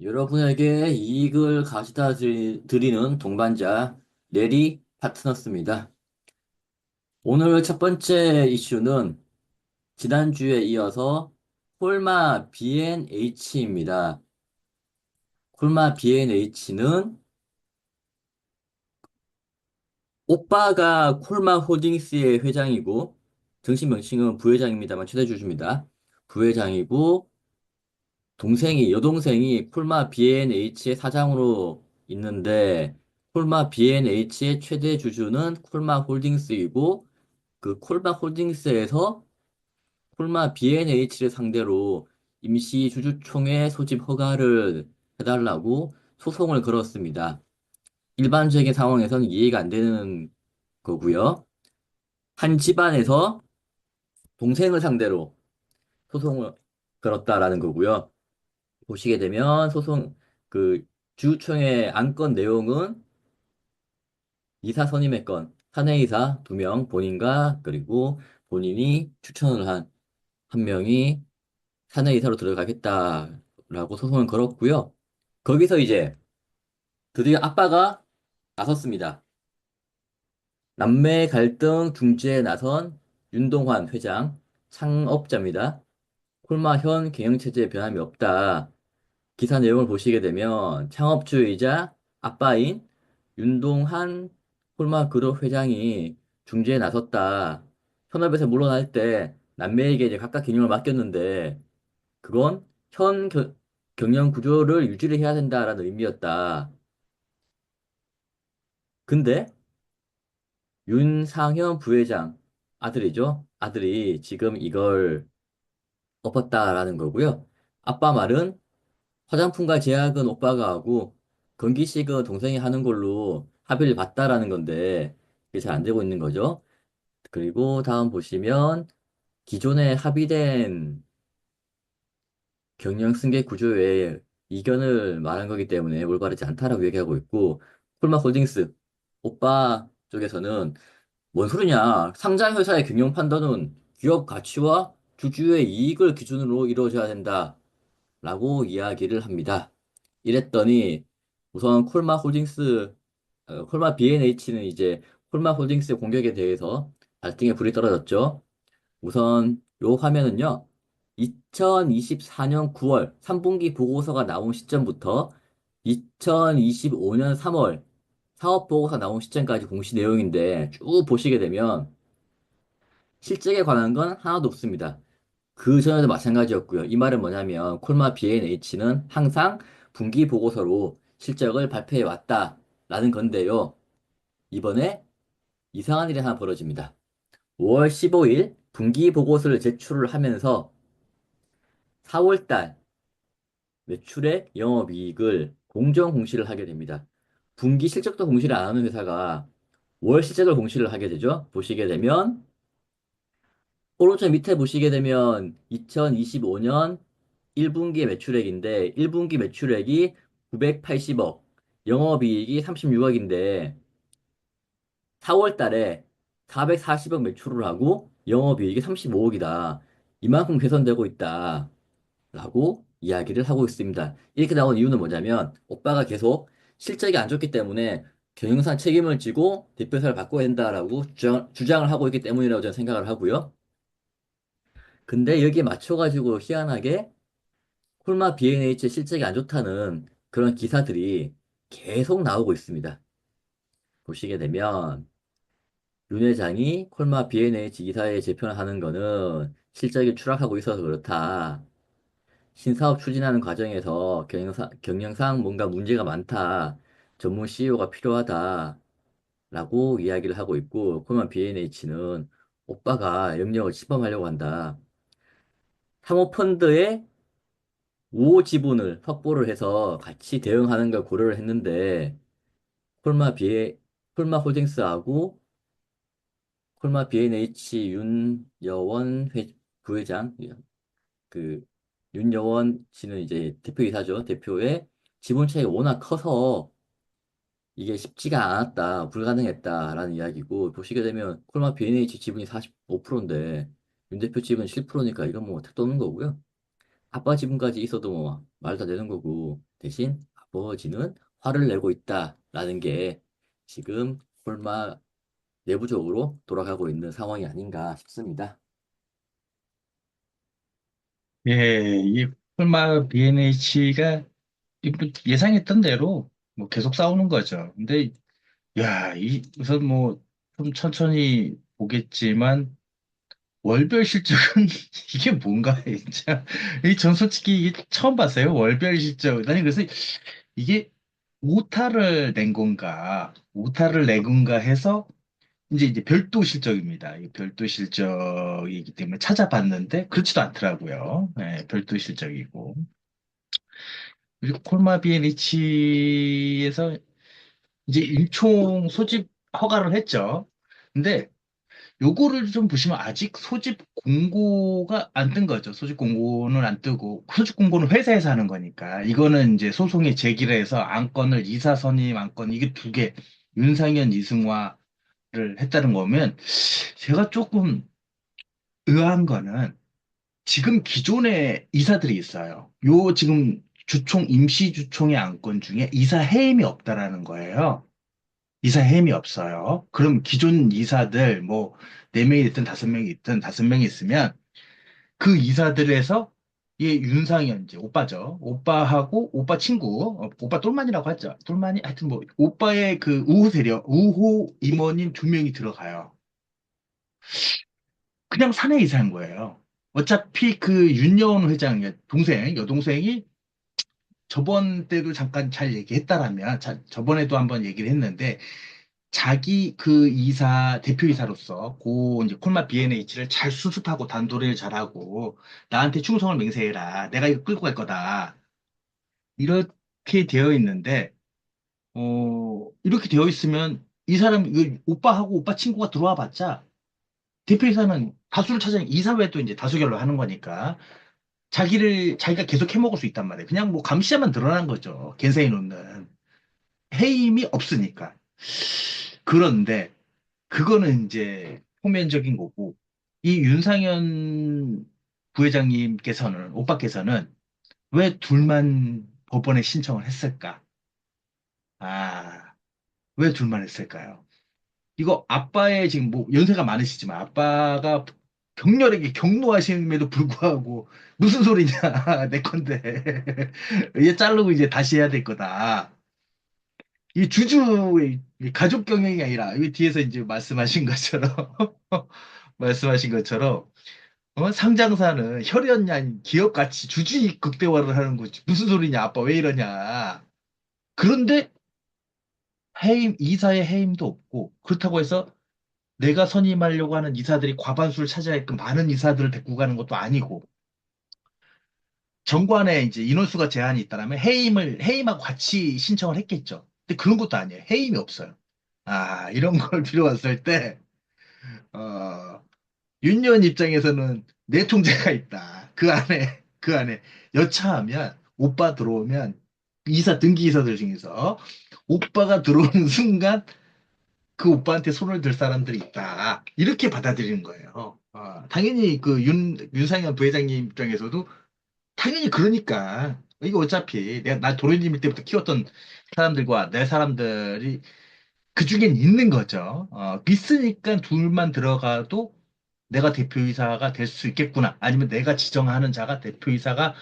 여러분에게 이익을 가져다 드리는 동반자 내리 파트너스입니다. 오늘 첫 번째 이슈는 지난주에 이어서 콜마 B&H입니다. 콜마 B&H는 오빠가 콜마 홀딩스의 회장이고 정식 명칭은 부회장입니다만 최대 주주입니다. 부회장이고 여동생이 콜마 B&H의 사장으로 있는데, 콜마 B&H의 최대 주주는 콜마 홀딩스이고, 그 콜마 홀딩스에서 콜마 B&H를 상대로 임시 주주총회 소집 허가를 해달라고 소송을 걸었습니다. 일반적인 상황에서는 이해가 안 되는 거고요. 한 집안에서 동생을 상대로 소송을 걸었다라는 거고요. 보시게 되면 그 주총의 안건 내용은 이사 선임의 건, 사내이사 2명, 본인과 그리고 본인이 추천을 한 한 명이 사내이사로 들어가겠다라고 소송을 걸었고요. 거기서 이제 드디어 아빠가 나섰습니다. 남매 갈등 중재에 나선 윤동환 회장, 창업자입니다. 콜마 현 경영체제에 변함이 없다. 기사 내용을 보시게 되면 창업주이자 아빠인 윤동한 콜마그룹 회장이 중재에 나섰다. 현업에서 물러날 때 남매에게 이제 각각 경영을 맡겼는데 그건 경영 구조를 유지를 해야 된다라는 의미였다. 근데 윤상현 부회장 아들이죠. 아들이 지금 이걸 엎었다라는 거고요. 아빠 말은 화장품과 제약은 오빠가 하고 건기식은 동생이 하는 걸로 합의를 봤다라는 건데 그게 잘 안 되고 있는 거죠. 그리고 다음 보시면 기존에 합의된 경영 승계 구조에 이견을 말한 거기 때문에 올바르지 않다라고 얘기하고 있고 콜마 홀딩스 오빠 쪽에서는 뭔 소리냐 상장 회사의 경영 판단은 기업 가치와 주주의 이익을 기준으로 이루어져야 된다. 라고 이야기를 합니다. 이랬더니 우선 콜마 B&H는 이제 콜마 홀딩스의 공격에 대해서 발등에 불이 떨어졌죠. 우선 요 화면은요. 2024년 9월 3분기 보고서가 나온 시점부터 2025년 3월 사업 보고서 나온 시점까지 공시 내용인데 쭉 보시게 되면 실적에 관한 건 하나도 없습니다. 그 전에도 마찬가지였고요. 이 말은 뭐냐면 콜마 B&H는 항상 분기 보고서로 실적을 발표해 왔다라는 건데요. 이번에 이상한 일이 하나 벌어집니다. 5월 15일 분기 보고서를 제출을 하면서 4월달 매출액 영업이익을 공정 공시를 하게 됩니다. 분기 실적도 공시를 안 하는 회사가 월 실적을 공시를 하게 되죠. 보시게 되면 오른쪽 밑에 보시게 되면 2025년 1분기 매출액인데 1분기 매출액이 980억, 영업이익이 36억인데 4월 달에 440억 매출을 하고 영업이익이 35억이다. 이만큼 개선되고 있다. 라고 이야기를 하고 있습니다. 이렇게 나온 이유는 뭐냐면 오빠가 계속 실적이 안 좋기 때문에 경영상 책임을 지고 대표사를 바꿔야 된다라고 주장을 하고 있기 때문이라고 저는 생각을 하고요. 근데 여기에 맞춰가지고 희한하게 콜마 B&H 실적이 안 좋다는 그런 기사들이 계속 나오고 있습니다. 보시게 되면 윤 회장이 콜마 B&H 이사회 재편을 하는 거는 실적이 추락하고 있어서 그렇다. 신사업 추진하는 과정에서 경영상 뭔가 문제가 많다. 전문 CEO가 필요하다. 라고 이야기를 하고 있고 콜마 B&H는 오빠가 영역을 침범하려고 한다. 사모펀드의 우호 지분을 확보를 해서 같이 대응하는 걸 고려를 했는데 콜마 비에 콜마 홀딩스하고 콜마 B&H 부회장 그 윤여원 씨는 이제 대표이사죠. 대표의 지분 차이가 워낙 커서 이게 쉽지가 않았다, 불가능했다라는 이야기고 보시게 되면 콜마 B&H 지분이 45%인데 윤 대표 지분 7%니까 이건 뭐 택 도는 거고요. 아빠 지분까지 있어도 뭐 말도 안 되는 거고 대신 아버지는 화를 내고 있다라는 게 지금 콜마 내부적으로 돌아가고 있는 상황이 아닌가 싶습니다. 예, 이 콜마 BNH가 예상했던 대로 뭐 계속 싸우는 거죠. 근데 야, 우선 뭐 좀 천천히 보겠지만 월별 실적은 이게 뭔가 진짜 전 솔직히 이게 처음 봤어요. 월별 실적. 아니 그래서 이게 오타를 낸 건가, 오타를 낸 건가 해서 이제 별도 실적입니다. 이 별도 실적이기 때문에 찾아봤는데 그렇지도 않더라고요. 네, 별도 실적이고. 그리고 콜마비에 리치에서 이제 일총 소집 허가를 했죠. 근데 요거를 좀 보시면 아직 소집 공고가 안 뜬 거죠. 소집 공고는 안 뜨고 소집 공고는 회사에서 하는 거니까 이거는 이제 소송에 제기를 해서 안건을 이사 선임 안건 이게 두 개 윤상현 이승화를 했다는 거면 제가 조금 의아한 거는 지금 기존에 이사들이 있어요. 요 지금 주총 임시 주총의 안건 중에 이사 해임이 없다라는 거예요. 이사 해임이 없어요. 그럼 기존 이사들 뭐 4명이 있든 5명이 있든 5명이 있으면 그 이사들에서 얘 윤상현 이제 오빠죠. 오빠하고 오빠 친구, 오빠 똘만이라고 하죠. 똘만이 하여튼 뭐 오빠의 그 우호 세력, 우호 임원인 2명이 들어가요. 그냥 사내 이사한 거예요. 어차피 그 윤여원 회장 동생, 여동생이 저번 때도 잠깐 잘 얘기했다라면, 저번에도 한번 얘기를 했는데, 자기 그 이사, 대표이사로서, 이제 콜마 B&H를 잘 수습하고 단도리를 잘하고, 나한테 충성을 맹세해라. 내가 이거 끌고 갈 거다. 이렇게 되어 있는데, 이렇게 되어 있으면, 이 사람, 이거 오빠하고 오빠 친구가 들어와 봤자, 대표이사는 다수를 차지하는 이사회도 이제 다수결로 하는 거니까, 자기가 계속 해먹을 수 있단 말이에요. 그냥 뭐 감시자만 드러난 거죠. 겐세이 놓는. 해임이 없으니까. 그런데, 그거는 이제 표면적인 거고, 이 윤상현 부회장님께서는, 오빠께서는 왜 둘만 법원에 신청을 했을까? 아, 왜 둘만 했을까요? 이거 아빠의 지금 뭐 연세가 많으시지만 아빠가 격렬하게 경노하심에도 불구하고 무슨 소리냐, 내 건데. 얘 자르고 이제 다시 해야 될 거다. 이 주주의 이 가족 경영이 아니라, 이 뒤에서 이제 말씀하신 것처럼, 말씀하신 것처럼, 상장사는 혈연이 아닌 기업가치 주주이익 극대화를 하는 거지. 무슨 소리냐, 아빠 왜 이러냐. 그런데 이사의 해임도 없고, 그렇다고 해서 내가 선임하려고 하는 이사들이 과반수를 차지하게끔 많은 이사들을 데리고 가는 것도 아니고, 정관에 이제 인원수가 제한이 있다면 해임하고 같이 신청을 했겠죠. 근데 그런 것도 아니에요. 해임이 없어요. 아, 이런 걸 들어봤을 때, 어, 윤여원 입장에서는 내 통제가 있다. 그 안에 여차하면, 오빠 들어오면, 등기 이사들 중에서, 오빠가 들어오는 순간, 그 오빠한테 손을 들 사람들이 있다. 이렇게 받아들이는 거예요. 당연히 그 윤상현 부회장님 입장에서도 당연히 그러니까. 이거 어차피 나 도련님 때부터 키웠던 사람들과 내 사람들이 그 중엔 있는 거죠. 있으니까 둘만 들어가도 내가 대표이사가 될 수 있겠구나. 아니면 내가 지정하는 자가 대표이사가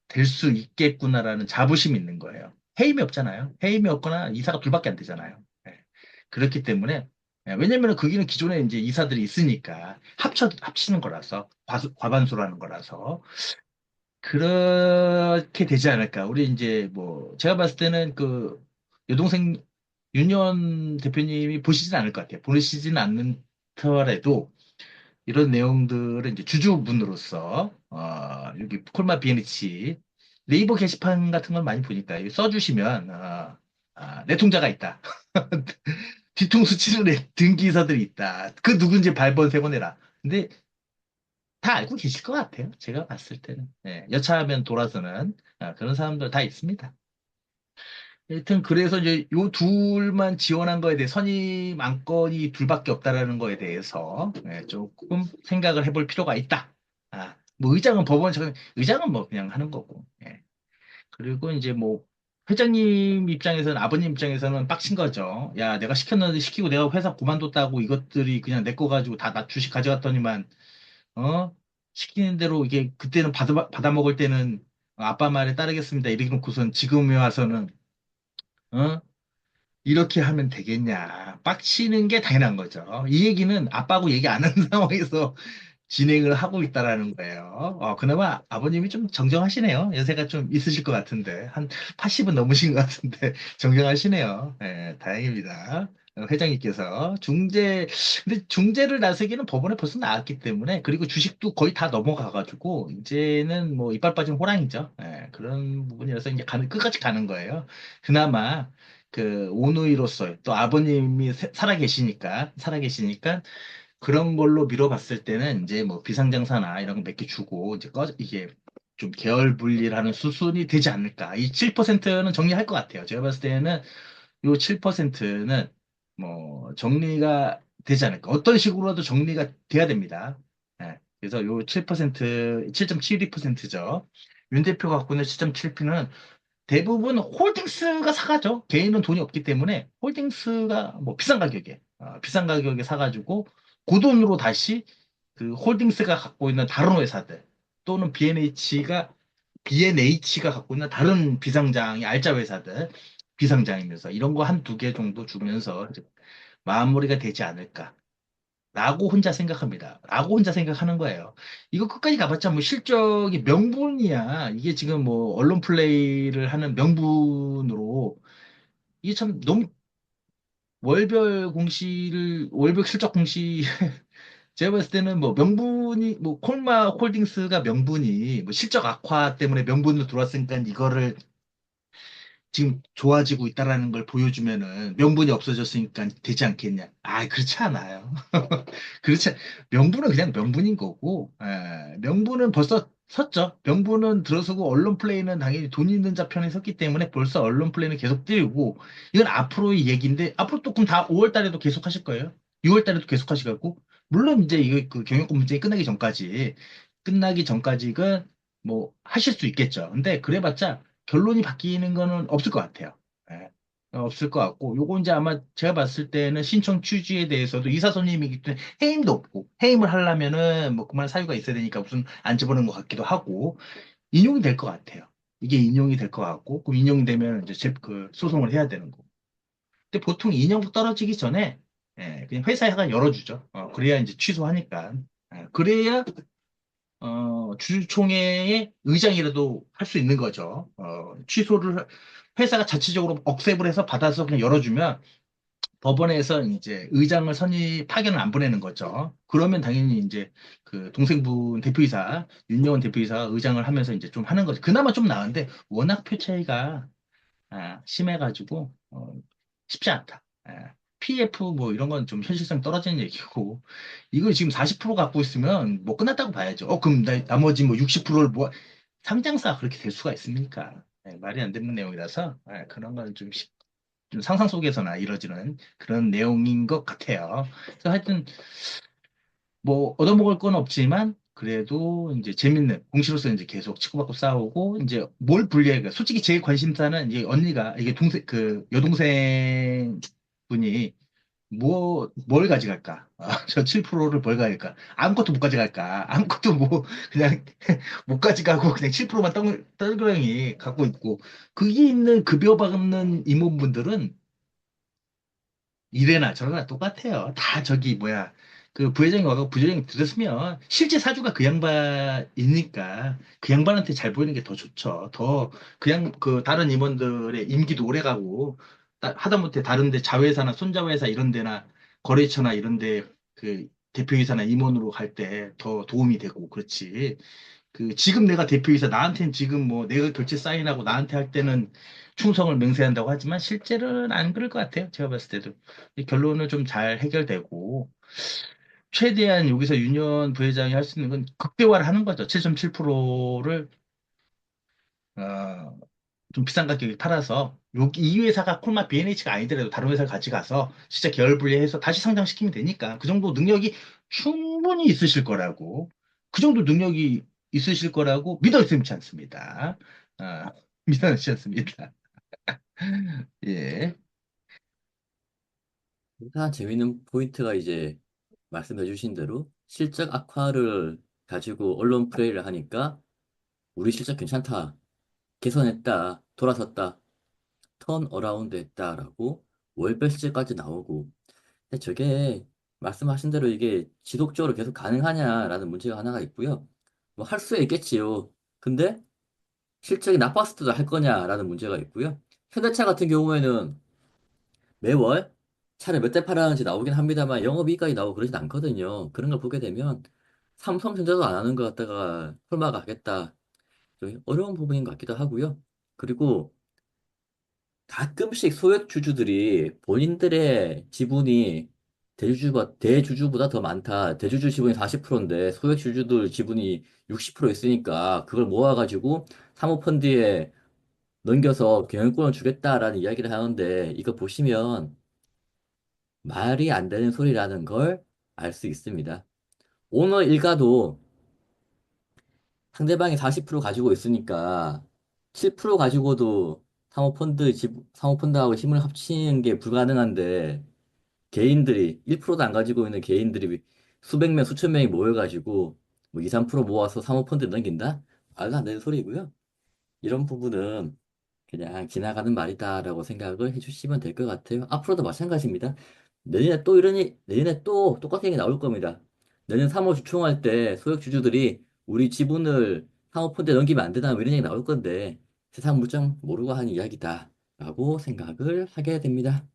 될 수 있겠구나라는 자부심이 있는 거예요. 해임이 없잖아요. 해임이 없거나 이사가 둘밖에 안 되잖아요. 예. 그렇기 때문에 왜냐면 거기는 기존에 이제 이사들이 있으니까 합치는 거라서 과반수라는 거라서 그렇게 되지 않을까. 우리 이제 뭐 제가 봤을 때는 그 여동생 윤현 대표님이 보시진 않을 것 같아요. 보시지는 않더라도 이런 내용들을 이제 주주분으로서 여기 콜마 비에니치 네이버 게시판 같은 걸 많이 보니까 여기 써주시면 내 통자가 있다. 뒤통수 치는 등기사들이 있다. 그 누군지 발본색원 해라. 근데 다 알고 계실 것 같아요. 제가 봤을 때는. 예, 여차하면 돌아서는 그런 사람들 다 있습니다. 하여튼 그래서 이제 요 둘만 지원한 거에 대해 선임 안건이 둘밖에 없다라는 거에 대해서 조금 생각을 해볼 필요가 있다. 뭐 의장은 법원처럼 의장은 뭐 그냥 하는 거고. 예. 그리고 이제 뭐 회장님 입장에서는, 아버님 입장에서는 빡친 거죠. 야, 내가 시켰는데 시키고 내가 회사 그만뒀다고 이것들이 그냥 내 거 가지고 다 나 주식 가져갔더니만, 어? 시키는 대로 이게 그때는 받아 먹을 때는 아빠 말에 따르겠습니다. 이렇게 놓고선 지금에 와서는, 어? 이렇게 하면 되겠냐. 빡치는 게 당연한 거죠. 이 얘기는 아빠하고 얘기 안 하는 상황에서 진행을 하고 있다라는 거예요. 그나마 아버님이 좀 정정하시네요. 연세가 좀 있으실 것 같은데. 한 80은 넘으신 것 같은데, 정정하시네요. 예, 다행입니다. 회장님께서 근데 중재를 나서기는 법원에 벌써 나왔기 때문에, 그리고 주식도 거의 다 넘어가가지고, 이제는 뭐 이빨 빠진 호랑이죠. 예, 그런 부분이라서 이제 끝까지 가는 거예요. 그나마, 그, 오누이로서 또 아버님이 살아계시니까, 그런 걸로 미뤄봤을 때는 이제 뭐 비상장사나 이런 거 몇 개 주고 이제 이게 좀 계열 분리를 하는 수순이 되지 않을까. 이 7%는 정리할 것 같아요. 제가 봤을 때는 요 7%는 뭐 정리가 되지 않을까. 어떤 식으로라도 정리가 돼야 됩니다. 예. 그래서 요 7%, 7.72%죠. 윤 대표 갖고 있는 7.7%는 대부분 홀딩스가 사가죠. 개인은 돈이 없기 때문에 홀딩스가 뭐 비싼 가격에 사가지고 그 돈으로 다시 그 홀딩스가 갖고 있는 다른 회사들 또는 B&H가 갖고 있는 다른 비상장의 알짜 회사들 비상장이면서 이런 거 한 두 개 정도 주면서 이제 마무리가 되지 않을까. 라고 혼자 생각합니다. 라고 혼자 생각하는 거예요. 이거 끝까지 가봤자 뭐 실적이 명분이야. 이게 지금 뭐 언론 플레이를 하는 명분으로 이게 참 너무 월별 실적 공시 제가 봤을 때는 뭐 명분이 뭐 콜마 홀딩스가 명분이 뭐 실적 악화 때문에 명분으로 들어왔으니까 이거를 지금 좋아지고 있다라는 걸 보여주면은 명분이 없어졌으니까 되지 않겠냐? 아, 그렇지 않아요. 그렇지. 명분은 그냥 명분인 거고, 명분은 벌써 섰죠. 명분은 들어서고 언론 플레이는 당연히 돈 있는 자 편에 섰기 때문에 벌써 언론 플레이는 계속 띄우고, 이건 앞으로의 얘기인데, 앞으로 또 그럼 다 5월 달에도 계속 하실 거예요? 6월 달에도 계속 하시고, 물론 이제 이거 그 경영권 문제가 끝나기 전까지는 뭐 하실 수 있겠죠. 근데 그래봤자 결론이 바뀌는 거는 없을 것 같아요. 예. 없을 것 같고, 요거 이제 아마 제가 봤을 때는 신청 취지에 대해서도 이사손님이기 때문에 해임도 없고, 해임을 하려면은 뭐 그만 사유가 있어야 되니까 무슨 안 집어넣은 것 같기도 하고, 인용이 될 것 같아요. 이게 인용이 될 것 같고, 그럼 인용이 되면 이제 그 소송을 해야 되는 거고. 근데 보통 인용 떨어지기 전에, 그냥 회사가 열어주죠. 그래야 이제 취소하니까. 그래야 주주총회의 의장이라도 할 수 있는 거죠. 회사가 자체적으로 억셉을 해서 받아서 그냥 열어주면 법원에서 이제 의장을 파견을 안 보내는 거죠. 그러면 당연히 이제 그 동생분 대표이사, 윤여원 대표이사가 의장을 하면서 이제 좀 하는 거죠. 그나마 좀 나은데 워낙 표 차이가 심해가지고 쉽지 않다. PF 뭐 이런 건 좀 현실성 떨어지는 얘기고 이걸 지금 40% 갖고 있으면 뭐 끝났다고 봐야죠. 그럼 나머지 뭐 60%를 뭐 상장사가 그렇게 될 수가 있습니까? 말이 안 되는 내용이라서 그런 건 좀 상상 속에서나 이뤄지는 그런 내용인 것 같아요. 그래서 하여튼 뭐 얻어먹을 건 없지만 그래도 이제 재밌는 공시로서 이제 계속 치고받고 싸우고 이제 뭘 분리할까? 솔직히 제 관심사는 이제 언니가 이게 그 여동생 분이 뭘 가져갈까? 저 7%를 뭘 가져갈까? 아무것도 못 가져갈까? 아무것도 뭐 그냥 못 가져가고 그냥 7%만 떨그러니 갖고 있고 그게 있는 급여받는 임원분들은 이래나 저래나 똑같아요. 다 저기 뭐야 그 부회장이 와서 부회장이 들었으면 실제 사주가 그 양반이니까 그 양반한테 잘 보이는 게 더 좋죠. 더 그냥 그 다른 임원들의 임기도 오래 가고 하다못해 다른데 자회사나 손자회사 이런 데나 거래처나 이런 데그 대표이사나 임원으로 갈 때 더 도움이 되고 그렇지. 그 지금 내가 대표이사 나한테는 지금 뭐 내가 결제 사인하고 나한테 할 때는 충성을 맹세한다고 하지만 실제로는 안 그럴 것 같아요. 제가 봤을 때도 이 결론은 좀 잘 해결되고 최대한 여기서 윤현 부회장이 할 수 있는 건 극대화를 하는 거죠. 7.7%를 좀 비싼 가격에 팔아서 여기 이 회사가 콜마 B&H가 아니더라도 다른 회사를 같이 가서 진짜 계열 분리해서 다시 상장시키면 되니까 그 정도 능력이 충분히 있으실 거라고 그 정도 능력이 있으실 거라고 믿어지지 않습니다. 아, 믿어지지 않습니다. 예. 하나 재밌는 포인트가 이제 말씀해 주신 대로 실적 악화를 가지고 언론 플레이를 하니까 우리 실적 괜찮다, 개선했다, 돌아섰다, 턴 어라운드 했다라고 월별 실적까지 나오고. 근데 저게 말씀하신 대로 이게 지속적으로 계속 가능하냐라는 문제가 하나가 있고요. 뭐 할 수 있겠지요. 근데 실적이 나빴을 때도 할 거냐라는 문제가 있고요. 현대차 같은 경우에는 매월 차를 몇 대 팔았는지 나오긴 합니다만 영업이익까지 나오고 그러진 않거든요. 그런 걸 보게 되면 삼성전자도 안 하는 것 같다가 콜마가 하겠다. 좀 어려운 부분인 것 같기도 하고요. 그리고 가끔씩 소액 주주들이 본인들의 지분이 대주주보다 더 많다. 대주주 지분이 40%인데 소액 주주들 지분이 60% 있으니까 그걸 모아가지고 사모펀드에 넘겨서 경영권을 주겠다라는 이야기를 하는데 이거 보시면 말이 안 되는 소리라는 걸 알 수 있습니다. 오너 일가도 상대방이 40% 가지고 있으니까 7% 가지고도 사모펀드하고 힘을 합치는 게 불가능한데 개인들이 1%도 안 가지고 있는 개인들이 수백 명, 수천 명이 모여가지고 뭐 2, 3% 모아서 사모펀드 넘긴다? 말도 안 되는 소리고요. 이런 부분은 그냥 지나가는 말이다라고 생각을 해주시면 될 것 같아요. 앞으로도 마찬가지입니다. 내년에 또 똑같은 게 나올 겁니다. 내년 3월 주총할 때 소액 주주들이 우리 지분을 사모펀드에 넘기면 안 되나 뭐 이런 얘기 나올 건데 세상 물정 모르고 하는 이야기다라고 생각을 하게 됩니다.